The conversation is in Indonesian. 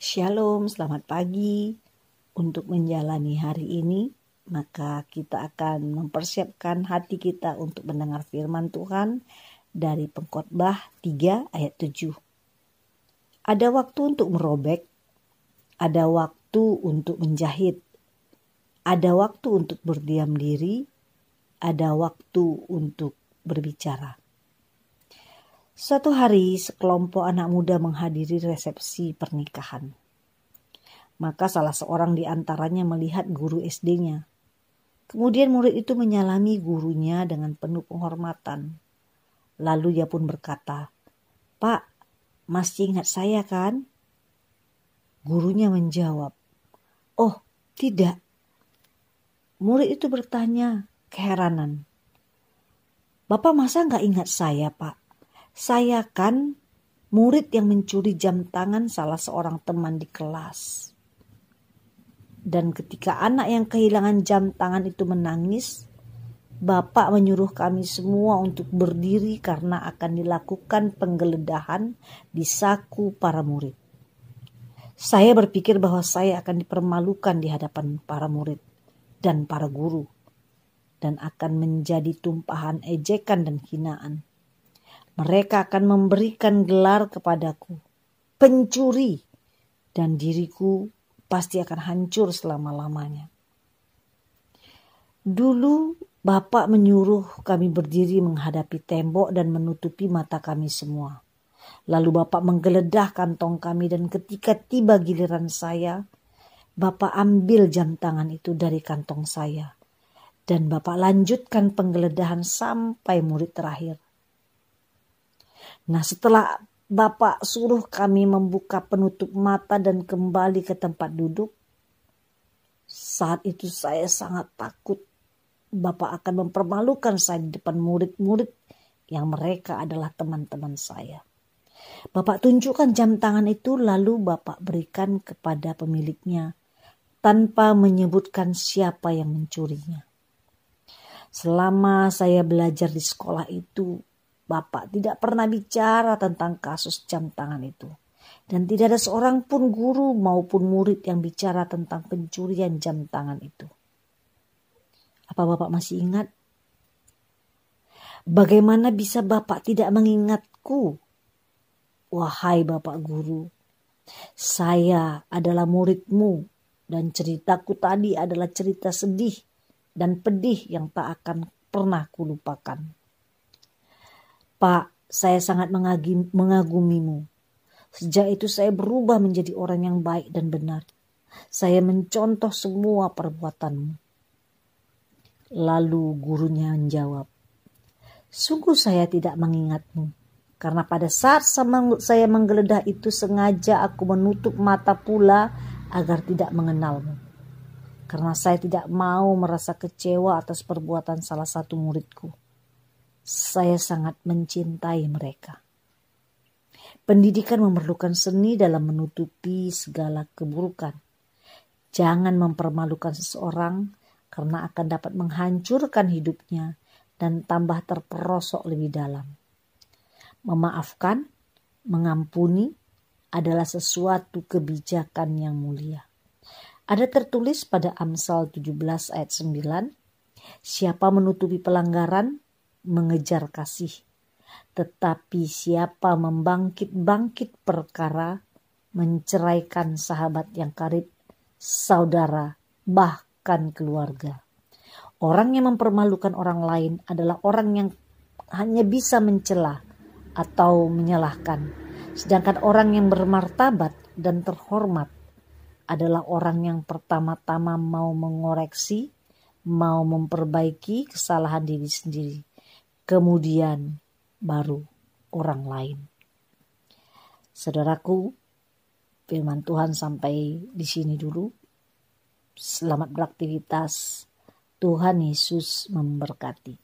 Shalom, selamat pagi. Untuk menjalani hari ini, maka kita akan mempersiapkan hati kita untuk mendengar firman Tuhan dari Pengkhotbah 3 ayat 7. Ada waktu untuk merobek, ada waktu untuk menjahit, ada waktu untuk berdiam diri, ada waktu untuk berbicara. Suatu hari, sekelompok anak muda menghadiri resepsi pernikahan. Maka salah seorang di antaranya melihat guru SD-nya. Kemudian murid itu menyalami gurunya dengan penuh penghormatan. Lalu ia pun berkata, "Pak, masih ingat saya kan?" Gurunya menjawab, "Oh, tidak." Murid itu bertanya keheranan, "Bapak masa nggak ingat saya, Pak? Saya kan murid yang mencuri jam tangan salah seorang teman di kelas." Dan ketika anak yang kehilangan jam tangan itu menangis, Bapak menyuruh kami semua untuk berdiri karena akan dilakukan penggeledahan di saku para murid. Saya berpikir bahwa saya akan dipermalukan di hadapan para murid dan para guru, dan akan menjadi tumpahan ejekan dan hinaan. Mereka akan memberikan gelar kepadaku, pencuri, dan diriku pasti akan hancur selama-lamanya. Dulu Bapak menyuruh kami berdiri menghadapi tembok dan menutupi mata kami semua. Lalu Bapak menggeledah kantong kami dan ketika tiba giliran saya, Bapak ambil jam tangan itu dari kantong saya. Dan Bapak lanjutkan penggeledahan sampai murid terakhir. Nah, setelah Bapak suruh kami membuka penutup mata dan kembali ke tempat duduk, saat itu saya sangat takut Bapak akan mempermalukan saya di depan murid-murid yang mereka adalah teman-teman saya. Bapak tunjukkan jam tangan itu lalu Bapak berikan kepada pemiliknya tanpa menyebutkan siapa yang mencurinya. Selama saya belajar di sekolah itu, Bapak tidak pernah bicara tentang kasus jam tangan itu. Dan tidak ada seorang pun guru maupun murid yang bicara tentang pencurian jam tangan itu. Apa Bapak masih ingat? Bagaimana bisa Bapak tidak mengingatku? Wahai Bapak Guru, saya adalah muridmu dan ceritaku tadi adalah cerita sedih dan pedih yang tak akan pernah kulupakan. Pak, saya sangat mengagumimu. Sejak itu saya berubah menjadi orang yang baik dan benar. Saya mencontoh semua perbuatanmu. Lalu gurunya menjawab, "Sungguh saya tidak mengingatmu. Karena pada saat saya menggeledah itu sengaja aku menutup mata pula agar tidak mengenalmu. Karena saya tidak mau merasa kecewa atas perbuatan salah satu muridku. Saya sangat mencintai mereka." Pendidikan memerlukan seni dalam menutupi segala keburukan. Jangan mempermalukan seseorang karena akan dapat menghancurkan hidupnya dan tambah terperosok lebih dalam. Memaafkan, mengampuni adalah sesuatu kebijakan yang mulia. Ada tertulis pada Amsal 17 ayat 9, "Siapa menutupi pelanggaran, mengejar kasih. Tetapi siapa membangkit-bangkit perkara, menceraikan sahabat yang karib, saudara, bahkan keluarga." Orang yang mempermalukan orang lain adalah orang yang hanya bisa mencela atau menyalahkan. Sedangkan orang yang bermartabat dan terhormat adalah orang yang pertama-tama mau mengoreksi, mau memperbaiki kesalahan diri sendiri. Kemudian baru orang lain. Saudaraku, firman Tuhan sampai di sini dulu. Selamat beraktivitas. Tuhan Yesus memberkati.